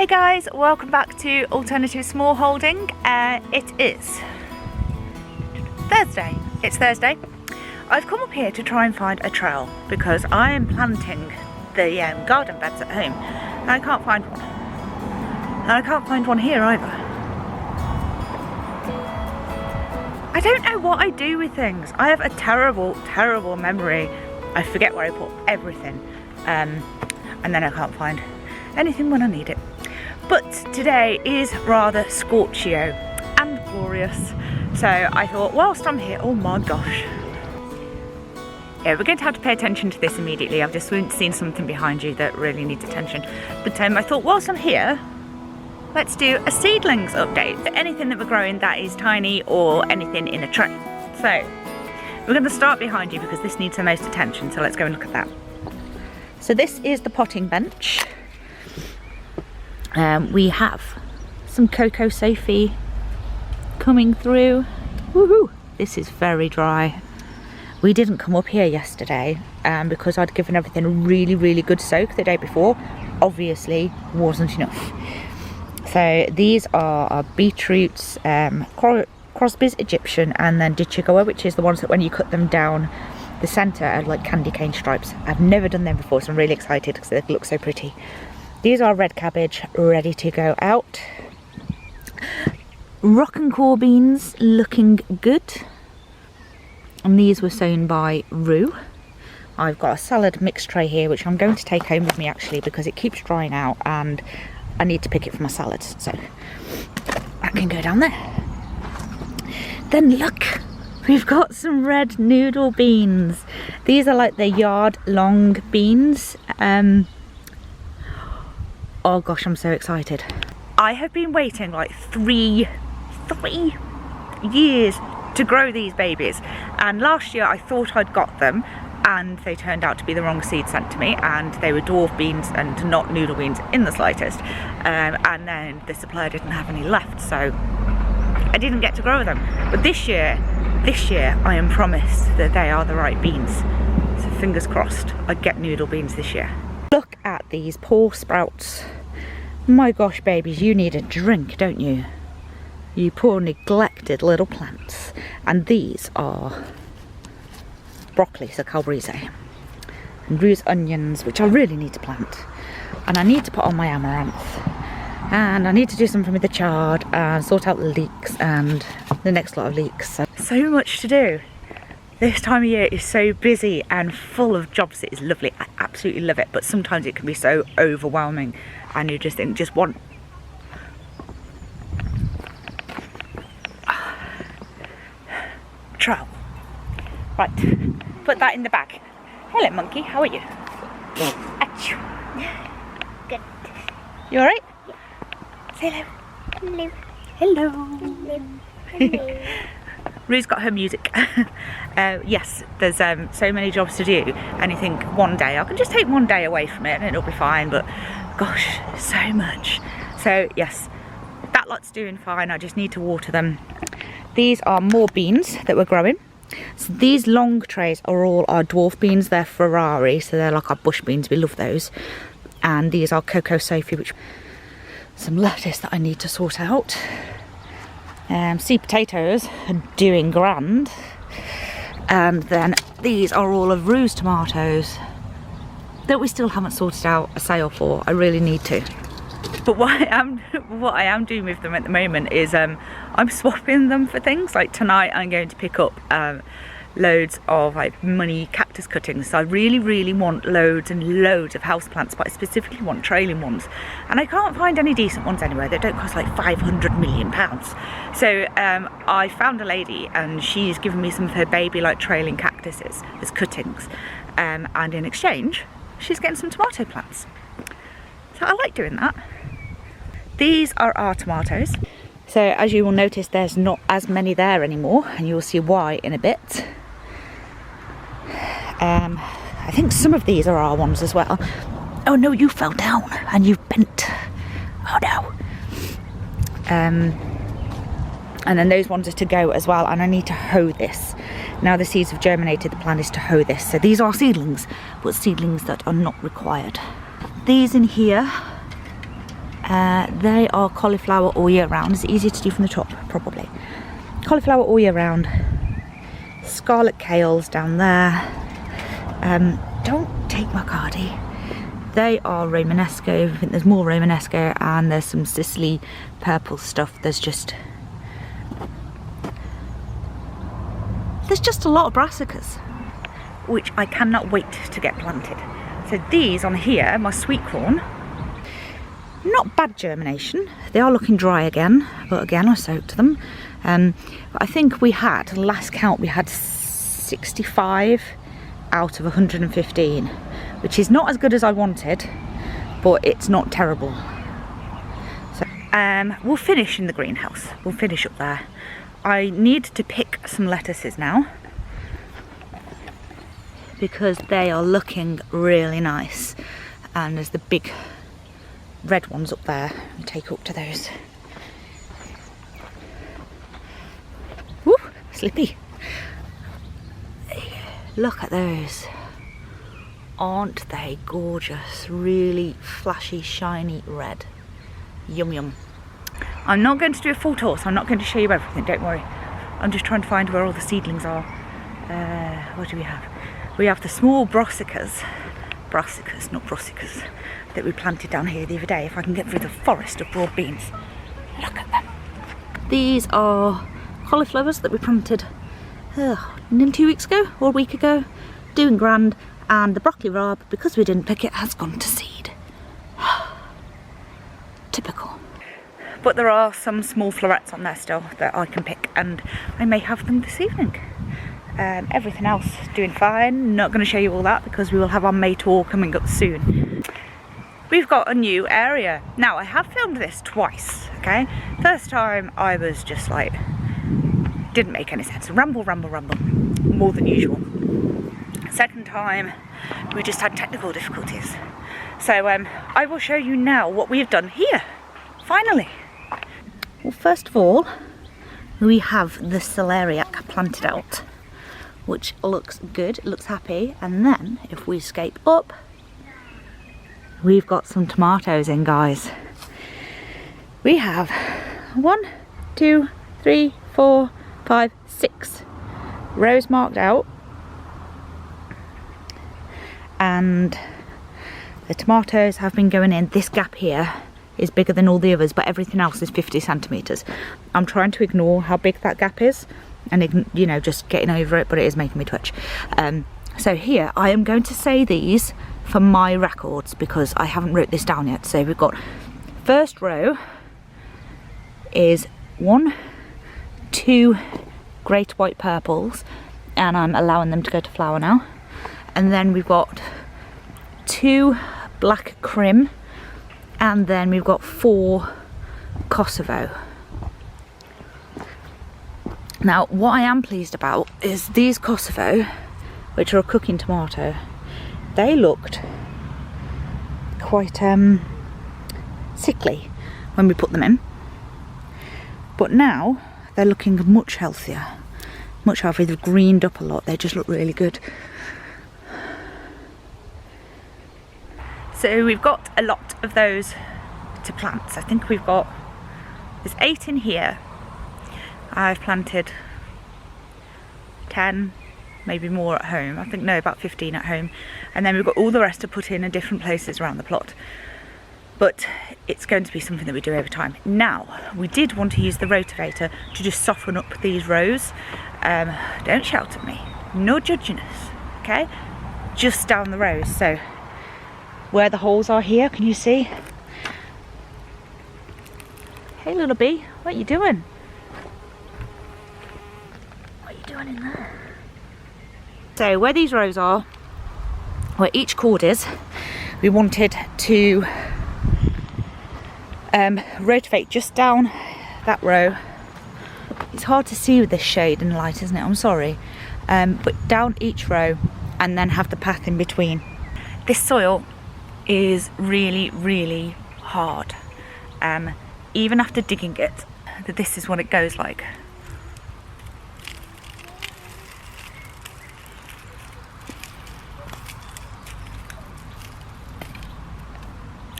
Hey guys, welcome back to Alternative Smallholding. It is Thursday. It's Thursday. I've come up here to try and find a trail because I am planting the garden beds at home and I can't find one. And I can't find one here either. I don't know what I do with things. I have a terrible, terrible memory. I forget where I put everything and then I can't find anything when I need it. But today is rather scorchio and glorious, so I thought whilst I'm here, oh my gosh. Yeah, we're going to have to pay attention to this immediately. I've just seen something behind you that really needs attention. But I thought whilst I'm here, let's do a seedlings update for anything that we're growing that is tiny or anything in a tray. So we're going to start behind you because this needs the most attention, so let's go and look at that. So this is the potting bench. We have some Cocoa Sophie coming through. Woohoo! This is very dry. We didn't come up here yesterday because I'd given everything a really, really good soak the day before. Obviously wasn't enough. So these are our beetroots, Crosby's Egyptian, and then Ditchigoa, which is the ones that when you cut them down the centre are like candy cane stripes. I've never done them before, so I'm really excited because they look so pretty. These are red cabbage ready to go out. Rock and core beans looking good. And these were sown by Rue. I've got a salad mix tray here which I'm going to take home with me actually because it keeps drying out and I need to pick it for my salads. So that can go down there. Then look, we've got some red noodle beans. These are like the yard long beans. Oh gosh, I'm so excited. I have been waiting like three years to grow these babies, and last year I thought I'd got them and they turned out to be the wrong seed sent to me, and they were dwarf beans and not noodle beans in the slightest, and then the supplier didn't have any left, so I didn't get to grow them. But this year I am promised that they are the right beans, so fingers crossed I get noodle beans this year. Look at these poor sprouts. My gosh, babies, you need a drink, don't you? You poor neglected little plants. And these are broccoli, so calabrese, and Rue's onions, which I really need to plant. And I need to put on my amaranth. And I need to do something with the chard and sort out the leeks and the next lot of leeks. So much to do. This time of year is so busy and full of jobs. It is lovely. I absolutely love it, but sometimes it can be so overwhelming and you just think, just want trowel. Right, put that in the bag. Hello monkey, how are you? Achoo. Good. You alright? Yeah. Say hello. Hello. Hello. Hello. Rue's got her music. Yes, there's so many jobs to do, and you think one day I can just take one day away from it and it'll be fine, but gosh, so much. So yes, that lot's doing fine. I just need to water them. These are more beans that we're growing. So these long trays are all our dwarf beans. They're Ferrari, so they're like our bush beans. We love those. And these are Cocoa Sophie, which some lettuce that I need to sort out. Seed potatoes are doing grand, and then these are all of Rue's tomatoes that we still haven't sorted out a sale for. I really need to. But what I am doing with them at the moment is I'm swapping them for things. Like tonight I'm going to pick up loads of like money cactus cuttings. So I really want loads and loads of houseplants, but I specifically want trailing ones, and I can't find any decent ones anywhere that don't cost like 500 million pounds. So I found a lady and she's given me some of her baby like trailing cactuses as cuttings, and in exchange she's getting some tomato plants. So I like doing that. These are our tomatoes. So as you will notice, there's not as many there anymore, and you'll see why in a bit. I think some of these are our ones as well. Oh no, you fell down and you've bent. Oh no. And then those ones are to go as well, and I need to hoe this. Now the seeds have germinated, the plan is to hoe this. So these are seedlings, but seedlings that are not required. These in here They are cauliflower all year round. It's easier to do from the top, probably. Cauliflower all year round. Scarlet kales down there. Don't take my cardi. They are Romanesco. I think there's more Romanesco and there's some Sicily purple stuff. There's just a lot of brassicas, which I cannot wait to get planted. So these on here, my sweet corn, not bad germination. They are looking dry again, but again I soaked them. But I think we had, last count, we had 65 out of 115, which is not as good as I wanted, but it's not terrible. So we'll finish in the greenhouse. We'll finish up there. I need to pick some lettuces now because they are looking really nice, and there's the big red ones up there. I'll take up to those. Woo, slippy. Look at those. Aren't they gorgeous? Really flashy, shiny red. Yum yum. I'm not going to do a full tour, so I'm not going to show you everything, don't worry. I'm just trying to find where all the seedlings are. What do we have? We have the small brassicas, not brassicas, that we planted down here the other day. If I can get through the forest of broad beans. Look at them. These are cauliflowers that we planted 2 weeks ago or a week ago. Doing grand. And the broccoli rabe, because we didn't pick it, has gone to seed. Typical. But there are some small florets on there still that I can pick, and I may have them this evening. Everything else doing fine. Not going to show you all that because we will have our May tour coming up soon. We've got a new area. Now, I have filmed this twice, okay? First time I was just like, didn't make any sense. Ramble, more than usual. Second time, we just had technical difficulties. So I will show you now what we have done here, finally. Well, first of all, we have the celeriac planted out, which looks good, it looks happy. And then, if we escape up, we've got some tomatoes in, guys. We have 1, 2, 3, 4, 5, 6 rows marked out. And the tomatoes have been going in. This gap here is bigger than all the others, but everything else is 50 centimetres. I'm trying to ignore how big that gap is and, you know, just getting over it, but it is making me twitch. So here, I am going to say these for my records because I haven't wrote this down yet. So we've got, first row is 1, 2 great white purples, and I'm allowing them to go to flower now. And then we've got 2 black crim, and then we've got 4 Kosovo. Now, what I am pleased about is these Kosovo, which are a cooking tomato, they looked quite sickly when we put them in. But now they're looking much healthier. Much healthier. They've greened up a lot. They just look really good. So we've got a lot of those to plant. I think we've got, there's 8 in here. I've planted 10, maybe more at home. I think, no, about 15 at home. And then we've got all the rest to put in different places around the plot. But it's going to be something that we do over time. Now, we did want to use the rotavator to just soften up these rows. Don't shout at me. No judging us, okay? Just down the rows. So where the holes are here, can you see? Hey little bee, what are you doing? What are you doing in there? So where these rows are, where each cord is, we wanted to rotate just down that row. It's hard to see with this shade and light, isn't it? I'm sorry. But down each row and then have the path in between. This soil is really, really hard. Even after digging it, this is what it goes like.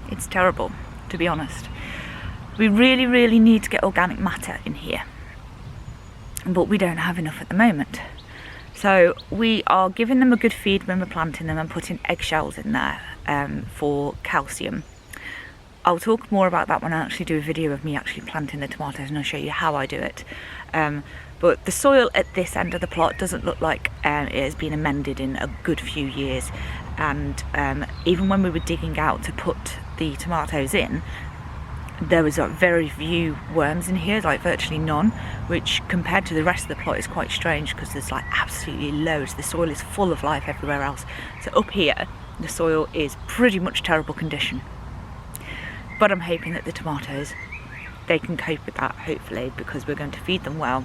It's terrible. to be honest. We really need to get organic matter in here, but we don't have enough at the moment. So we are giving them a good feed when we're planting them and putting eggshells in there for calcium. I'll talk more about that when I actually do a video of me actually planting the tomatoes, and I'll show you how I do it. But the soil at this end of the plot doesn't look like it has been amended in a good few years, and even when we were digging out to put the tomatoes in, there was very few worms in here, like virtually none, which compared to the rest of the plot is quite strange, because there's like absolutely loads. The soil is full of life everywhere else. So up here the soil is pretty much terrible condition, but I'm hoping that the tomatoes, they can cope with that, hopefully, because we're going to feed them well,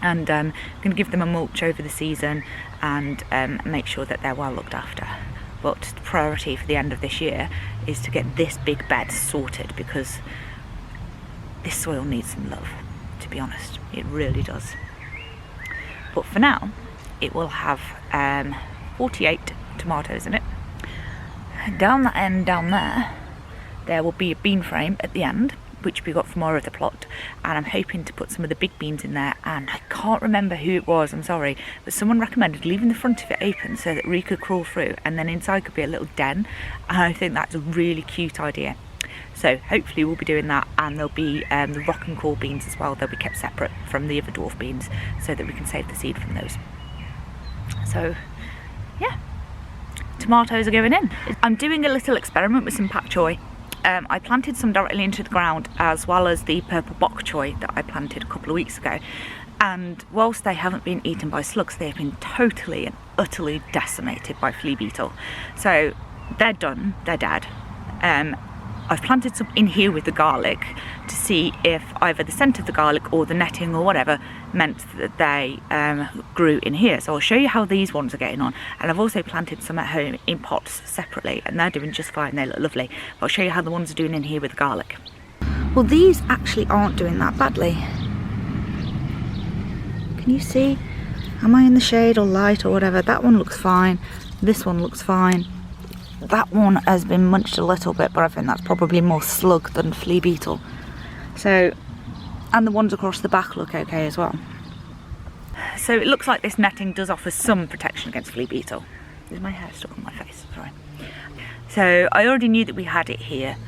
and going to give them a mulch over the season and make sure that they're well looked after. But the priority for the end of this year is to get this big bed sorted, because this soil needs some love, to be honest. It really does. But for now, it will have 48 tomatoes in it. Down that end, down there will be a bean frame at the end, which we got from our other plot, and I'm hoping to put some of the big beans in there. And I can't remember who it was, I'm sorry, but someone recommended leaving the front of it open so that Rake could crawl through, and then inside could be a little den, and I think that's a really cute idea. So hopefully we'll be doing that, and there'll be the rock and cool beans as well. They'll be kept separate from the other dwarf beans so that we can save the seed from those. So yeah, tomatoes are going in. I'm doing a little experiment with some pak choi. I planted some directly into the ground, as well as the purple bok choy that I planted a couple of weeks ago, and whilst they haven't been eaten by slugs, they have been totally and utterly decimated by flea beetle. So they're done, they're dead. I've planted some in here with the garlic to see if either the scent of the garlic or the netting or whatever meant that they grew in here. So I'll show you how these ones are getting on. And I've also planted some at home in pots separately, and they're doing just fine. They look lovely. But I'll show you how the ones are doing in here with the garlic. Well, these actually aren't doing that badly. Can you see? Am I in the shade or light or whatever? That one looks fine. This one looks fine. That one has been munched a little bit, but I think that's probably more slug than flea beetle. So, and the ones across the back look okay as well. So it looks like this netting does offer some protection against flea beetle. Is my hair stuck on my face? Sorry. So I already knew that we had it here,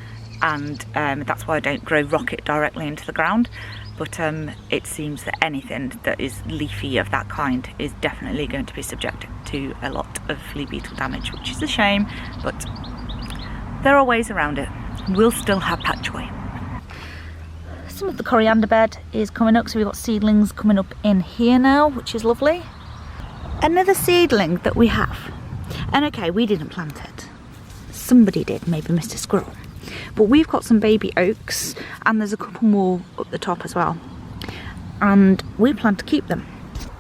and that's why I don't grow rocket directly into the ground. But it seems that anything that is leafy of that kind is definitely going to be subjected to a lot of flea beetle damage, which is a shame, but there are ways around it. We'll still have pak choi. Some of the coriander bed is coming up, so we've got seedlings coming up in here now, which is lovely. Another seedling that we have, and okay, we didn't plant it. Somebody did, maybe Mr. Squirrel. But we've got some baby oaks, and there's a couple more up the top as well, and we plan to keep them.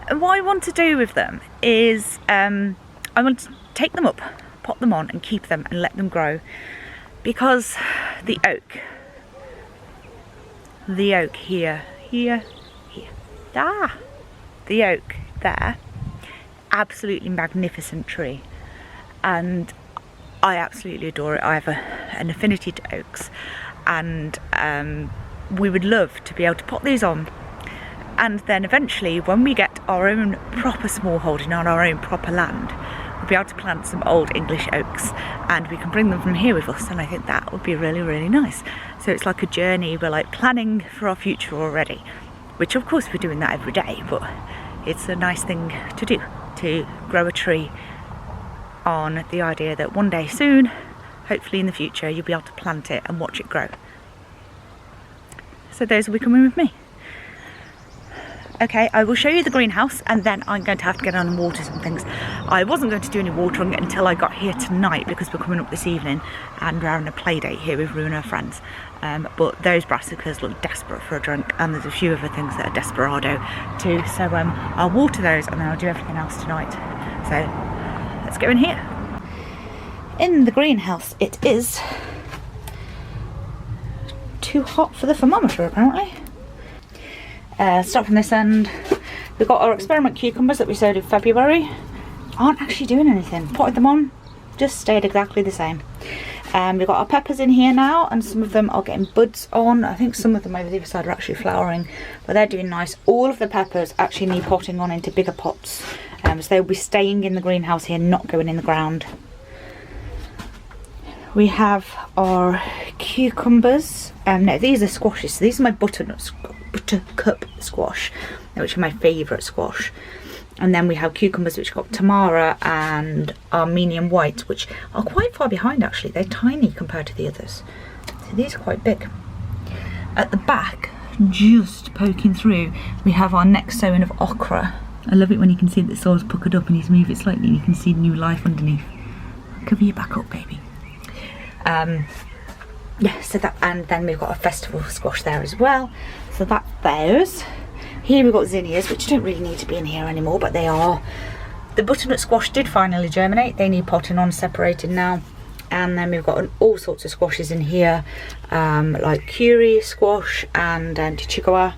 And what I want to do with them is I want to take them up, pop them on and keep them and let them grow, because the oak here, the oak there, absolutely magnificent tree, and I absolutely adore it. I have an affinity to oaks, and we would love to be able to pop these on, and then eventually when we get our own proper smallholding on our own proper land, we'll be able to plant some old English oaks, and we can bring them from here with us, and I think that would be really nice. So it's like a journey. We're like planning for our future already, which of course we're doing that every day, but it's a nice thing to do, to grow a tree on the idea that one day soon, hopefully in the future, you'll be able to plant it and watch it grow. So those will be coming with me. Okay, I will show you the greenhouse, and then I'm going to have to get on and water some things. I wasn't going to do any watering until I got here tonight, because we're coming up this evening and we're having a play date here with Rue and her friends. But those brassicas look desperate for a drink, and there's a few other things that are desperado too. So I'll water those, and then I'll do everything else tonight. So let's go in here. In the greenhouse, it is too hot for the thermometer apparently. Start from this end. We've got our experiment cucumbers that we sowed in February. Aren't actually doing anything. Potted them on, just stayed exactly the same. We've got our peppers in here now, and some of them are getting buds on. I think some of them over the other side are actually flowering, but they're doing nice. All of the peppers actually need potting on into bigger pots, so they'll be staying in the greenhouse here, not going in the ground. We have our cucumbers. No, these are squashes. So these are my buttercup squash, which are my favourite squash. And then we have cucumbers, which got Tamara and Armenian white, which are quite far behind actually. They're tiny compared to the others. So these are quite big. At the back, just poking through, we have our next sowing of okra. I love it when you can see that the soil's puckered up and you move it slightly and you can see new life underneath. Cover your back up, baby. Yeah, so that, and then we've got a festival squash there as well. So that's those. Here we've got zinnias, which don't really need to be in here anymore, but they are. The butternut squash did finally germinate. They need potting on, separated now. And then we've got all sorts of squashes in here, like curry squash and chihuahua.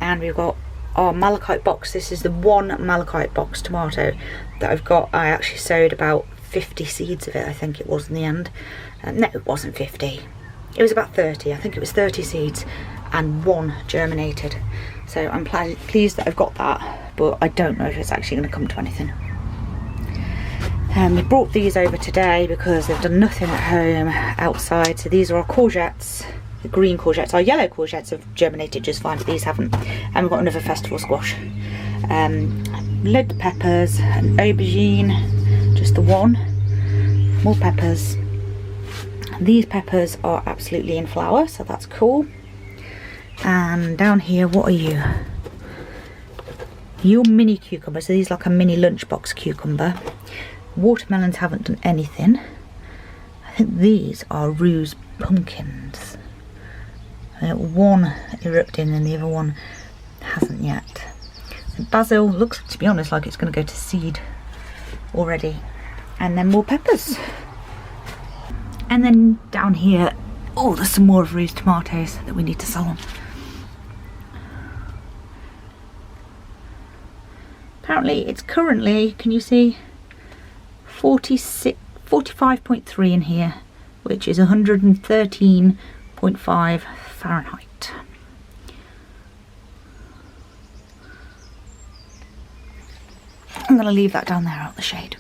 And we've got our malachite box. This is the one malachite box tomato that I've got. I actually sowed about 50 seeds of it, I think it was in the end. No, it wasn't 50. It was about 30. I think it was 30 seeds and one germinated. So I'm pleased that I've got that, but I don't know if it's actually going to come to anything. We brought these over today because they've done nothing at home outside. So these are our courgettes, the green courgettes. Our yellow courgettes have germinated just fine, but these haven't. And we've got another festival squash. Loads of peppers, an aubergine, just the one. More peppers. These peppers are absolutely in flower, so that's cool. And down here, what are you? Your mini cucumbers. So these are like a mini lunchbox cucumber. Watermelons haven't done anything. I think these are ruse pumpkins. One erupting and the other one hasn't yet. Basil looks, to be honest, like it's going to go to seed already. And then more peppers. And then down here, oh, there's some more of Rue's tomatoes that we need to sell them. Apparently it's currently, can you see, 45.3 in here, which is 113.5 Fahrenheit. I'm going to leave that down there out the shade.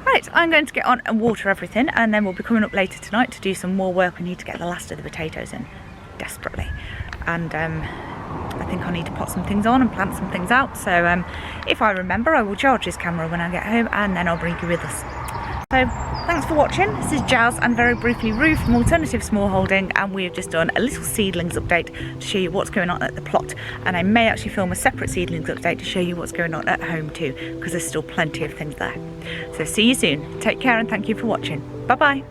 Right, I'm going to get on and water everything, and then we'll be coming up later tonight to do some more work. We need to get the last of the potatoes in, desperately. And I think I need to pot some things on and plant some things out. So if I remember, I will charge this camera when I get home, and then I'll bring you with us. So thanks for watching. This is Jazz and very briefly Rue from Alternative Smallholding, and we have just done a little seedlings update to show you what's going on at the plot, and I may actually film a separate seedlings update to show you what's going on at home too, because there's still plenty of things there. So see you soon. Take care and thank you for watching. Bye bye.